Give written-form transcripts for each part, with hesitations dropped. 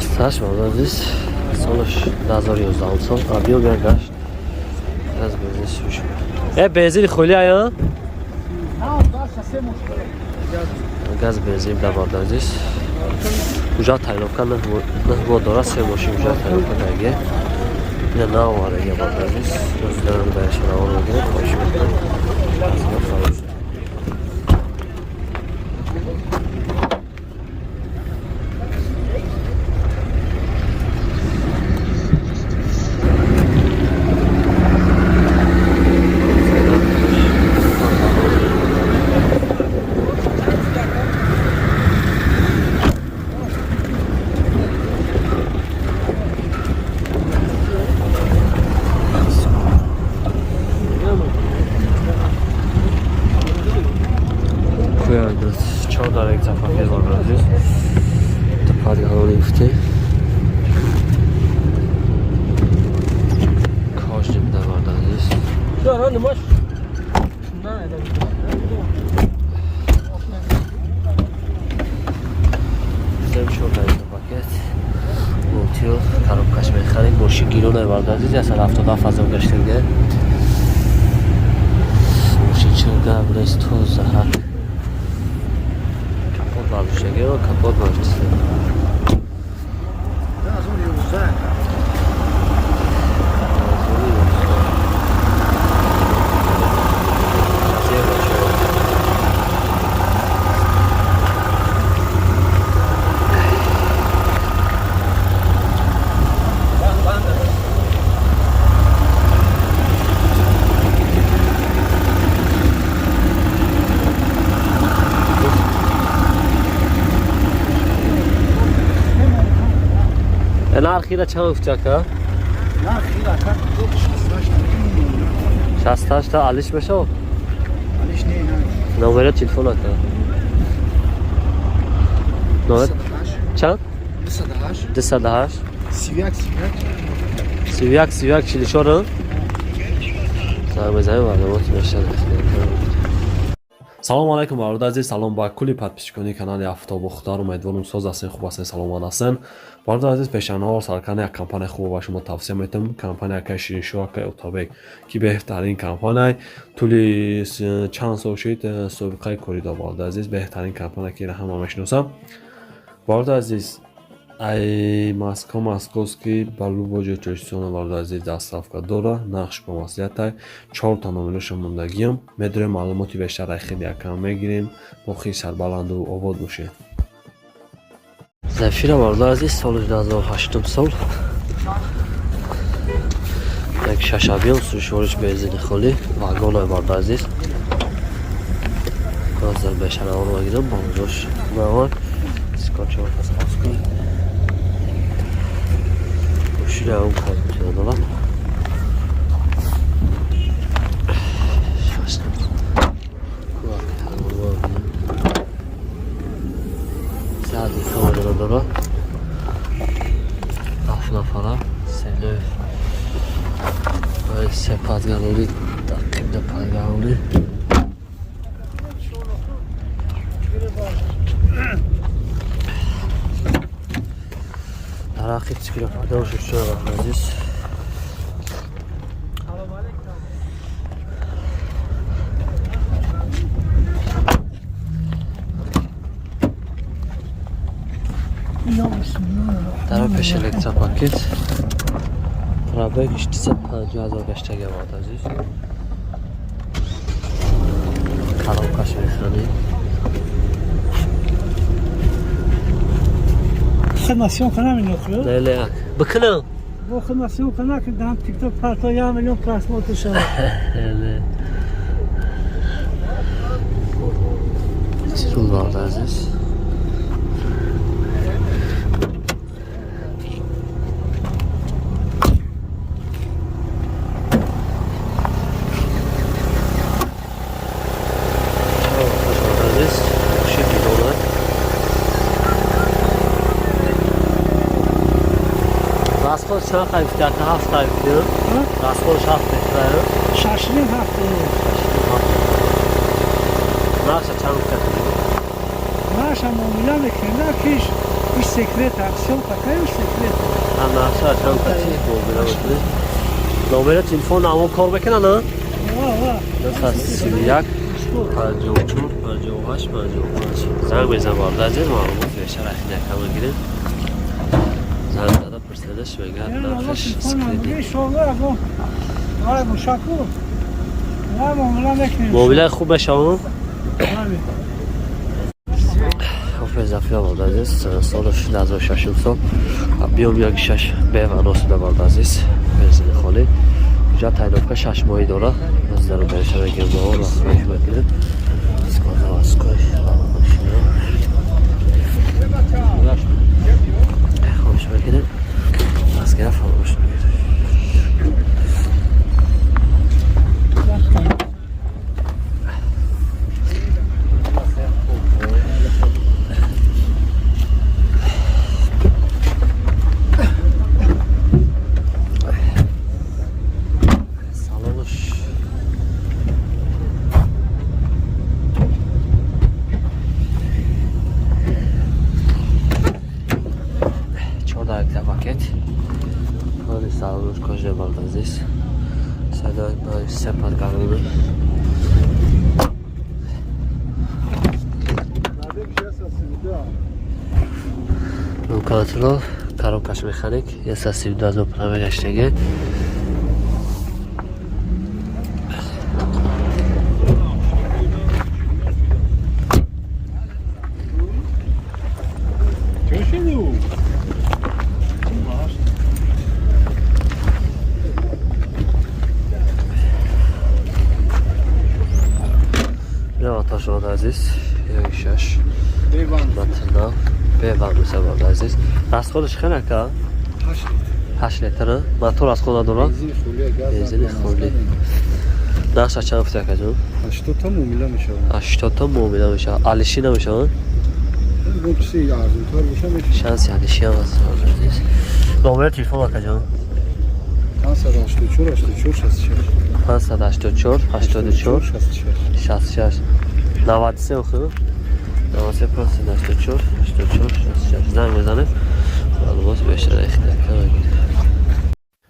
هستش مادرزیس سالش 2011 سال قبلی گردش از بنزین سوش بنزین خالی آیا؟ گاز بنزین در مادرزیس اونجا تعریف کنن نه داره سه ماشین اونجا تعریف کنن اگه نه نواره یه مادرزیس دارن بهش نوار میگیره خوش میکنن چهار داره یک تفاکر بار برازیل تا پادگاه لیفتی کاش نمیده بردازیست شهر نماش زم شد در تفاکت موتیو کاروبکش میخریم ماشین گیرونه بردازیست یا سر 77 از اون گشتنگه ماشین چرگه بلیس تو زهر Balıkçıya o kapat bahçesi. Biraz oraya uzak. Narxıyla çan uçacak ha? Narxıyla kaç? 68 ta aliş beşe o? Aliş ne? Numara telefon at ha? Numara? Çan? 218 Sivyak çilişorun Sana bezayım var da meşhur салом алайкум бародар азиз салом ба кулли подписчикони канали Афтобу Худар умедворам соз ҳастин хуб ҳастин саломат ҳастин бародар азиз пешаҳнавор саркани як компания хуб ба шумо тавсия метавонам компанияка шириншӯ ака утобек ки беҳтарин компания тӯли чанд сол шуд собиқаи кори дор бародар азиз беҳтарин компания ки ҳама мешиносам бародар азиз ай московский ба любой чорсиона бародар азиз доставка дора нақш ба маслиҳатай 4 та номероша мондагиам медорем маълумоти бештар хеле якам мегирем бохи сарбаланду обод бошед Zafira barda aziz sol 2008 sol یک ششابیان سوشورش بنزین خالی واگن barda aziz Gözler beşer avru gidelim bonjour ne var Scotch ortası askı Şuraya un kalıyor dolar Şaştım Kulak kalıyor Sadece kamerada dolar Afla falan Sevdi Böyle sepadgan oluyor Takimde padgan oluyor Rakip çıkıyor padgan şuraya bak aziz در پیش الکترا پاکت رابع 850,000 گشتگی بود عزیز کاروبکش میخوانی خدماسyon kanal mı okuyor? Neyle bakın Bu xidmasyon kanal ki dam TikTok parto ya milyon plasma şava. Evet Sirul vardı aziz Raskolş çan kayıftı, hafta kayıftı. Raskolş hafta kayıftı. Şaşırın hafta. Nasıl çan kayıftı? Nasıl ama uyan ekranlar kiş. این سکرت اکسیون پکای سکرت. هم نقشه هم کسی موبیل بکنه. نمره تلفن اما کار بکنه نه؟ واه واه. 31 54 58 55 زنگ بزن وارد عزیز معلومات بیشتر اخیلی کم بگیریم. زنگ داده پرسیدش بگه نرخش سکریدی. موبیل خوب بشه هم؟ خب اضافی وارد عزیز سالش 16 سال بیوم یک شش به و ناسوده وارد عزیز بنزین خالی اینجا تعلیق 6 ماهی داره از در برش را گرده ها را خواهش بگیریم اسکاز اسکای خواهش بگیریم از گرفت خواهش بگیریم سالوش کجا بالد عزیز صدای با سپر قانونه کنترل کاروکاش مکانیک یه ساسی دازو پرامه گشتگه آتش وارد عزیز یک شش متنا بیوان میشه وارد عزیز از خودش خیلی که 8 لیتره موتور از خود نداره بنزین خولی نقش چند افته که جون 80 تا مومیله میشه 80 تا مومیله میشه آلیشی نمیشه اون چیزی ارزونتر میشه شانس آلیشی هم هست نمره تلفن که جون 584 584 84 66 93 اخو 93 84 84 66 زنگ بزنه معلومات بیشتر اختیار کنید.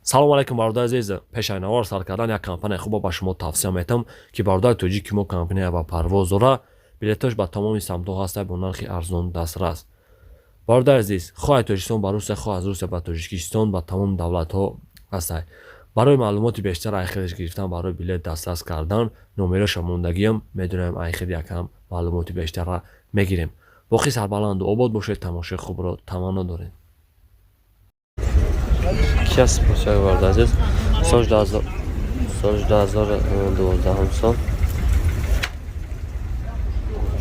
سلام علیکم برادر عزیز. پیشینوار سر کردن یک کمپانی خوب به شما توصیه میتم که برادر توجی که ما کمپانی با پرواز داره بلیتش به تمام سمت‌ها هست به نرخ ارزان دسترس. برادر عزیز خواه تاجیکستان به روسیه خواه از روسیه به تاجیکستان به تمام دولت‌ها هست. برای معلومات بیشتر ایخیدش گرفتن برای بلیت دسترس کردن نمره شماندگی هم میدونیم ایخید یکم معلومات بیشتر را میگیریم. باقی سربلند و آباد باشید تماشای خوب رو تمنا دارین. کس پوشاک وارد عزیز سال 2012 هم سال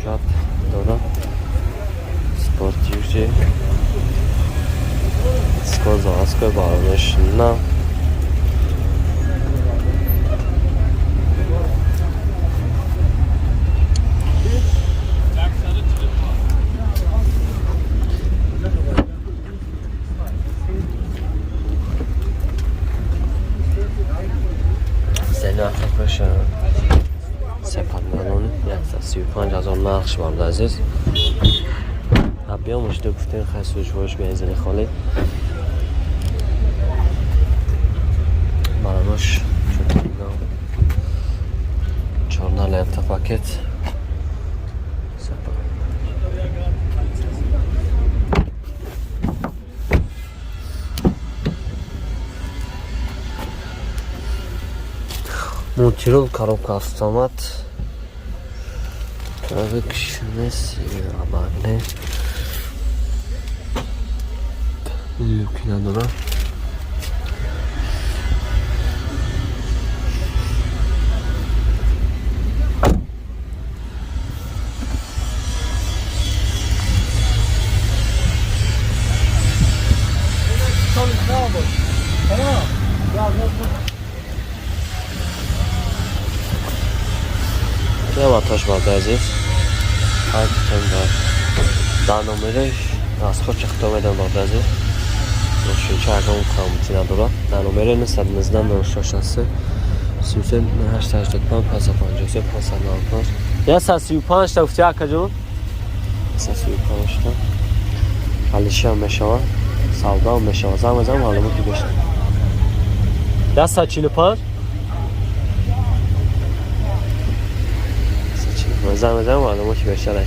جاب داره سپورت یوشی سکوز آسکوی بارونش نه نقش سپر ملون 135,000 نقش وارد عزیز بیا مشته گفتیم خیلی سوش بنزین خالی برانوش 14 لیتر پاکت Multirol коробка автомат. Привыкшность обогни. Люки надо. آتش وارد عزیز هرچند در نمرش از خود چختا میدن وارد عزیز روشنچه اگه اون کامتی نداره در نمره نصد نزدن نوشتاش هسته 33 885 553 595 یه 135 تا افتی اکا جون 135 تا Alişan Meşava. Savda Meşava. Zamazam halimı ki beşte. Ya saçını par. Saçını par. Zamazam halimı ki beşte.